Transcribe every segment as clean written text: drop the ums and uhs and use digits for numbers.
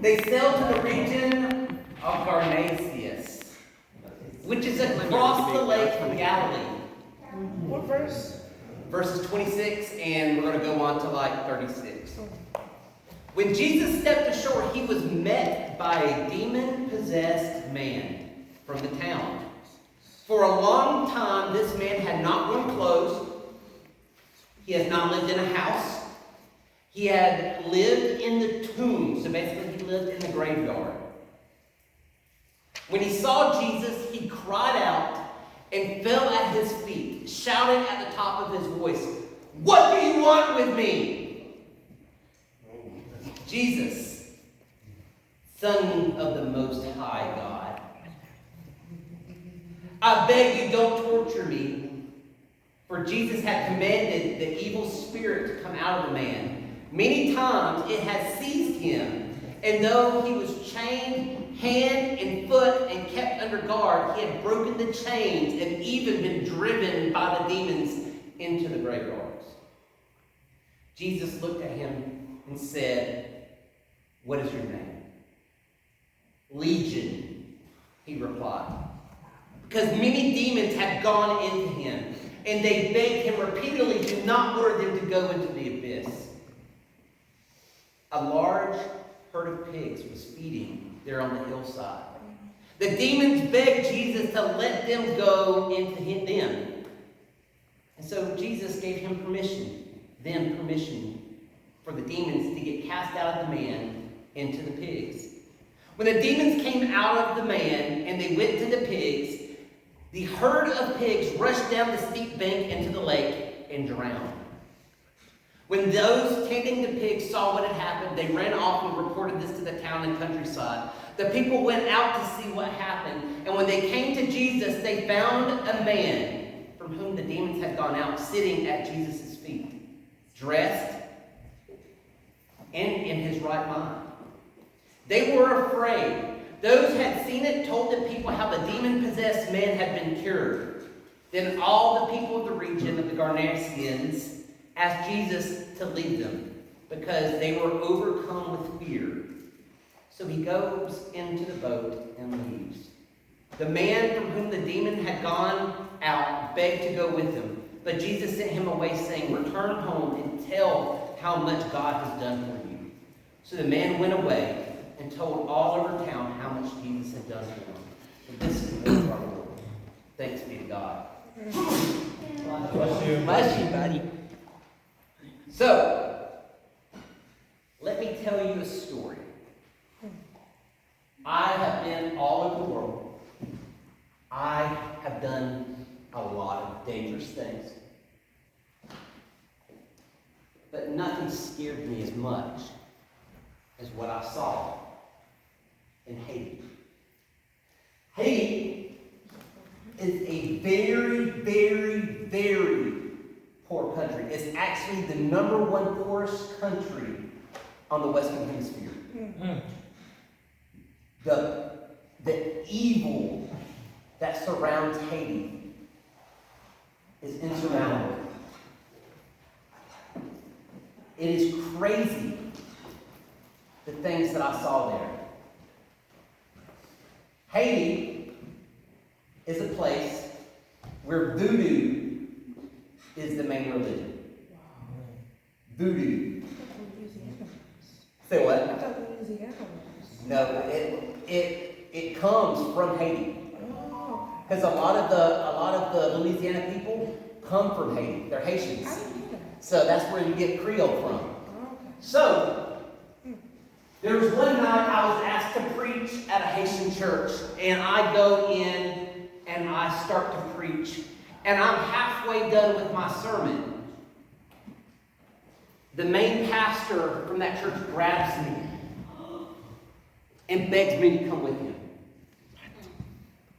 They sailed to the region of Garnasius, which is across the lake from Galilee. What verse? Verses 26, and we're going to go on to like 36. When Jesus stepped ashore, he was met by a demon-possessed man from the town. For a long time, this man had not worn clothes. He has not lived in a house. He had lived in the tomb. So basically, he lived in the graveyard. When he saw Jesus, he cried out and fell at his feet, shouting at the top of his voice, "What do you want with me?" Jesus, Son of the Most High God, I beg you, don't torture me. For Jesus had commanded the evil spirit to come out of the man. Many times it had seized him, and though he was chained hand and foot and kept under guard, he had broken the chains and even been driven by the demons into the graveyards. Jesus looked at him and said, "What is your name?" "Legion," he replied, because many demons had gone into him, and they begged him repeatedly to not order them to go into the abyss. A large herd of pigs was feeding there on the hillside. The demons begged Jesus to let them go into them. And so Jesus gave him permission for the demons to get cast out of the man into the pigs. When the demons came out of the man and they went to the pigs, the herd of pigs rushed down the steep bank into the lake and drowned. When those tending the pigs saw what had happened, they ran off and reported this to the town and countryside. The people went out to see what happened, and when they came to Jesus, they found a man from whom the demons had gone out sitting at Jesus' feet, dressed and in his right mind. They were afraid. Those who had seen it told the people how the demon-possessed man had been cured. Then all the people of the region of the Garnasians asked Jesus to leave them because they were overcome with fear. So he goes into the boat and leaves. The man from whom the demon had gone out begged to go with him, but Jesus sent him away, saying, "Return home and tell how much God has done for you." So the man went away and told all over town how much Jesus had done for him. And this is the word of our Lord. Thanks be to God. Bless you. Bless you, buddy. So, let me tell you a story. I have been all over the world. I have done a lot of dangerous things. But nothing scared me as much as what I saw in Haiti. Haiti is a very, very, very poor country. It's actually the #1 poorest country on the Western Hemisphere. The evil that surrounds Haiti is insurmountable. It is crazy, the things that I saw there. Haiti is a place where voodoo is the main religion. Voodoo. Say what? I thought Louisiana was. No, it comes from Haiti. Oh, Because a lot of the Louisiana people come from Haiti. They're I Haitians. didn't know that. So that's where you get Creole from. Oh, okay. So, there was one night I was asked to preach at a Haitian church, and I go in and I start to preach, and I'm halfway done with my sermon. The main pastor from that church grabs me and begs me to come with him.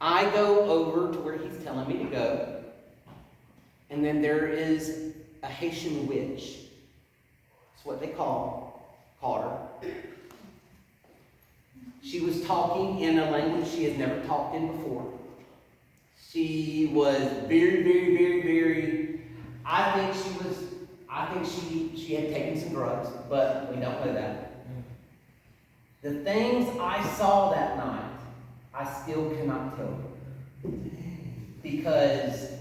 I go over to where he's telling me to go, and then there is a Haitian witch. That's what they call her. She was talking in a language she has never talked in before. She was very, very, very, very, I think she had taken some drugs, but we don't know that. The things I saw that night, I still cannot tell you. Because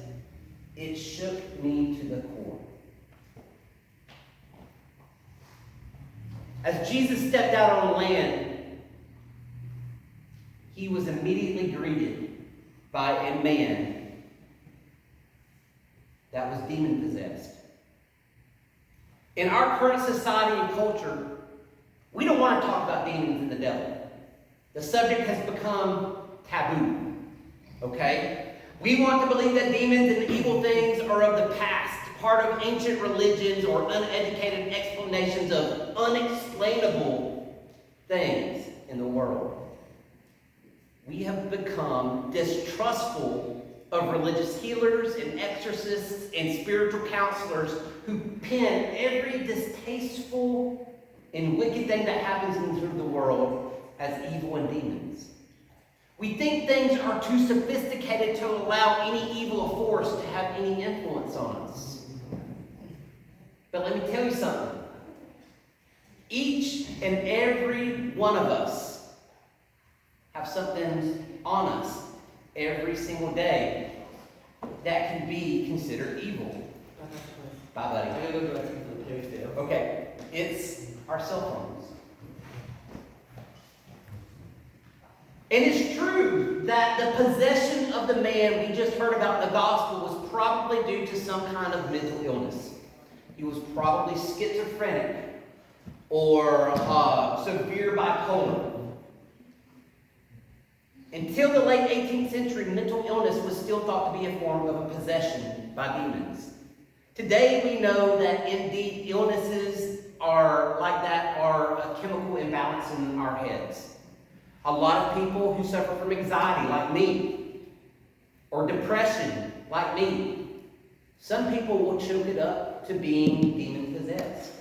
it shook me to the core. As Jesus stepped out on land, he was immediately greeted by a man that was demon-possessed. In our current society and culture, we don't want to talk about demons and the devil. The subject has become taboo. Okay? We want to believe that demons and evil things are of the past, part of ancient religions or uneducated explanations of unexplainable things in the world. We have become distrustful of religious healers and exorcists and spiritual counselors who pin every distasteful and wicked thing that happens in the world as evil and demons. We think things are too sophisticated to allow any evil force to have any influence on us. But let me tell you something. Each and every one of us have something on us every single day that can be considered evil. Bye, buddy. I gotta go back to the pigs too. Okay, it's our cell phones. And it's true that the possession of the man we just heard about in the gospel was probably due to some kind of mental illness. He was probably schizophrenic or severe bipolar. Until the late 18th century, mental illness was still thought to be a form of a possession by demons. Today we know that indeed illnesses are like that are a chemical imbalance in our heads. A lot of people who suffer from anxiety, like me, or depression, like me, some people will choke it up to being demon-possessed.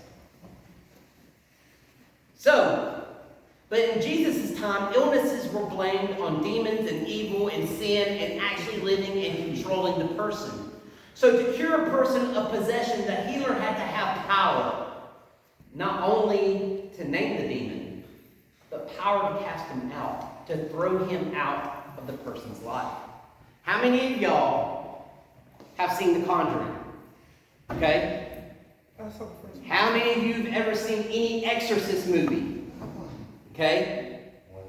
But in Jesus' time, illnesses were blamed on demons and evil and sin and actually living and controlling the person. So to cure a person of possession, the healer had to have power, not only to name the demon, but power to cast him out, to throw him out of the person's life. How many of y'all have seen The Conjuring? Okay? I saw the first one. How many of you have ever seen any Exorcist movie? Okay?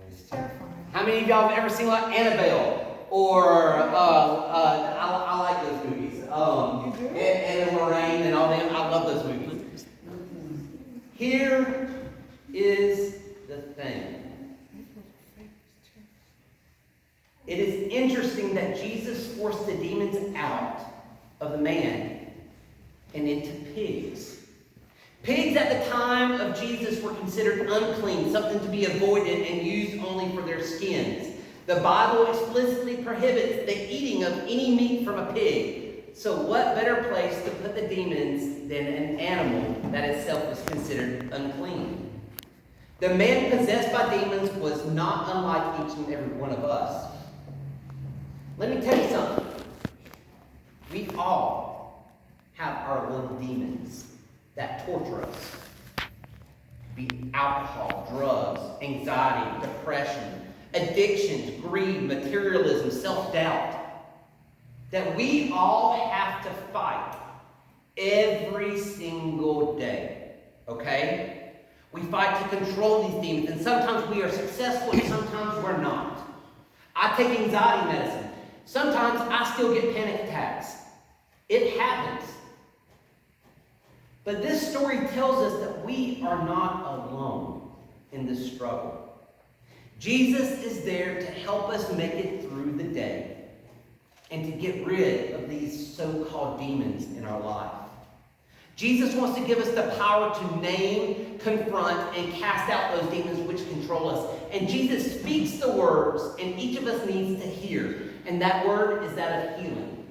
It's terrifying. How many of y'all have ever seen like Annabelle? Or, I like those movies. You do? Ed and Lorraine and all them. I love those movies. Here is the thing. It is interesting that Jesus forced the demons out of the man and into pigs. Pigs at the time of Jesus were considered unclean, something to be avoided and used only for their skins. The Bible explicitly prohibits the eating of any meat from a pig. So what better place to put the demons than an animal that itself was considered unclean? The man possessed by demons was not unlike each and every one of us. Let me tell you something. We all have our little demons that torture us. Be alcohol, drugs, anxiety, depression, addictions, greed, materialism, self-doubt. That we all have to fight every single day. Okay? We fight to control these demons, and sometimes we are successful and sometimes we're not. I take anxiety medicine. Sometimes I still get panic attacks. It happens. But this story tells us that we are not alone in this struggle. Jesus is there to help us make it through the day and to get rid of these so-called demons in our life. Jesus wants to give us the power to name, confront, and cast out those demons which control us. And Jesus speaks the words, and each of us needs to hear. And that word is that of healing.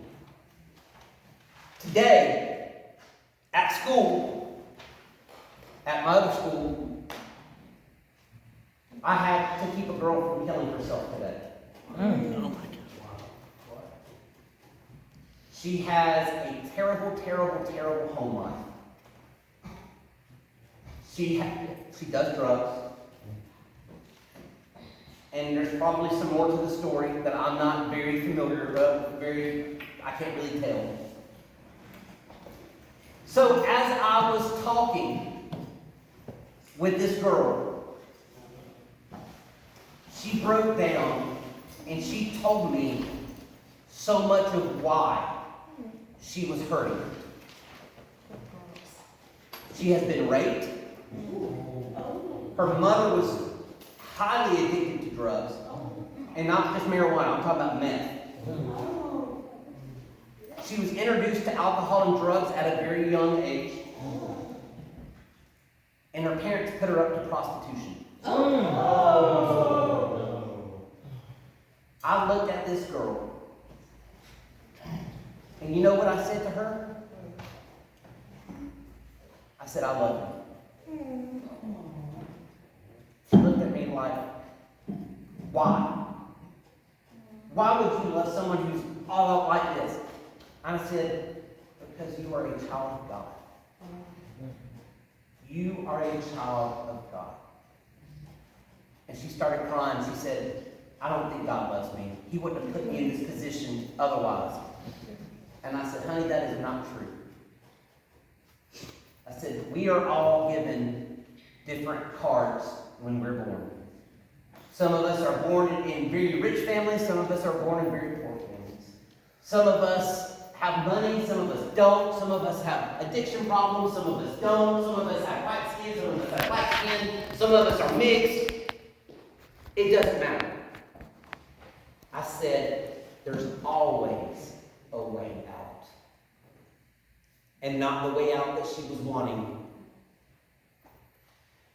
Today, at school, at my other school, I had to keep a girl from killing herself today. Oh my God. She has a terrible, terrible, terrible home life. She does drugs. and there's probably some more to the story that I'm not very familiar with, I can't really tell. So as I was talking with this girl, she broke down and she told me so much of why she was hurting. She has been raped. Her mother was highly addicted to drugs. And not just marijuana, I'm talking about meth. She was introduced to alcohol and drugs at a very young age. And her parents put her up to prostitution. I looked at this girl. And you know what I said to her? I said, I love you. She looked at me like, why? Why would you love someone who's all up like this? I said, because you are a child of God. You are a child of God. And she started crying. She said, I don't think God loves me. He wouldn't have put me in this position otherwise. And I said, honey, that is not true. I said, we are all given different cards when we're born. Some of us are born in very rich families. Some of us are born in very poor families. Some of us have money. Some of us don't. Some of us have addiction problems. Some of us don't. Some of us have white skin. Some of us have black skin. Some of us are mixed. It doesn't matter. I said, there's always a way out. And not the way out that she was wanting.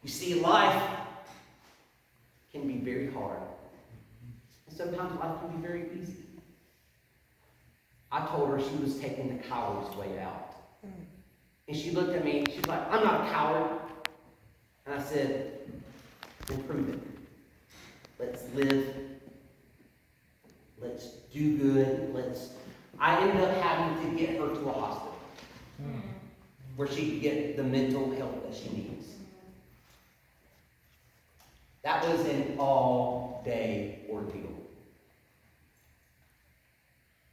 You see, life can be very hard. And sometimes life can be very easy. I told her she was taking the coward's way out. And she looked at me and she's like, I'm not a coward. And I said, then prove it. Let's live. Let's do good. I ended up having to get her to a hospital where she could get the mental help that she needs. That was an all-day ordeal.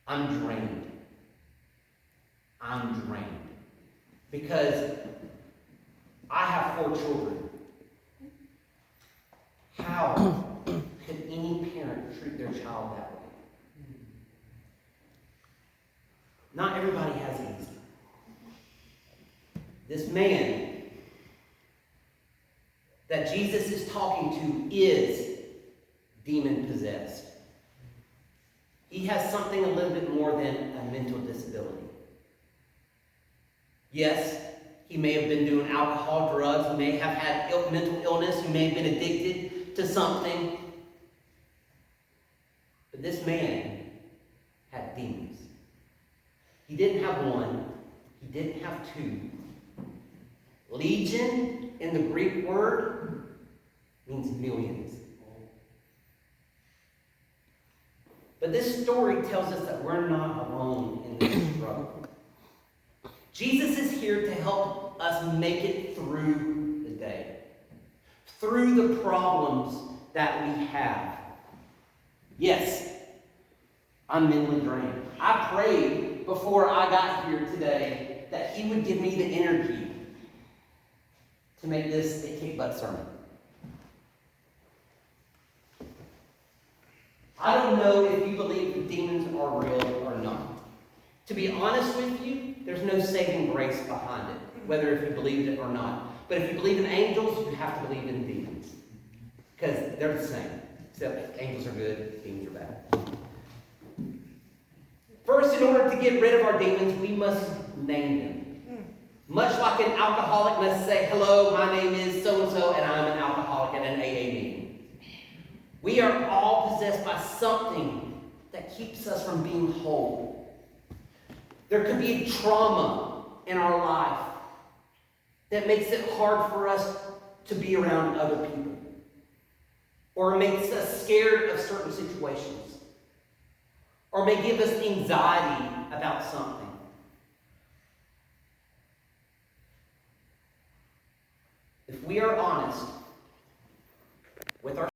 I'm drained. Because I have 4 children. How could any parent treat their child that way? Not everybody has it easy. This man that Jesus is talking to is demon-possessed. He has something a little bit more than a mental disability. Yes, he may have been doing alcohol, drugs, he may have had mental illness, he may have been addicted to something. But this man had demons. He didn't have one, he didn't have 2. Legion in the Greek word means millions. But this story tells us that we're not alone in this struggle. Jesus is here to help us make it through the day, through the problems that we have. Yes, I'm mentally drained. I prayed before I got here today that He would give me the energy to make this a kick-butt sermon. I don't know if you believe the demons are real or not. To be honest with you, there's no saving grace behind it, whether if you believe it or not. But if you believe in angels, you have to believe in demons. Because they're the same. Except angels are good, demons are bad. First, in order to get rid of our demons, we must name them. Much like an alcoholic must say, hello, my name is so-and-so, and I'm an alcoholic at an AA meeting. We are all possessed by something that keeps us from being whole. There could be a trauma in our life that makes it hard for us to be around other people. Or makes us scared of certain situations. Or may give us anxiety about something. If we are honest with our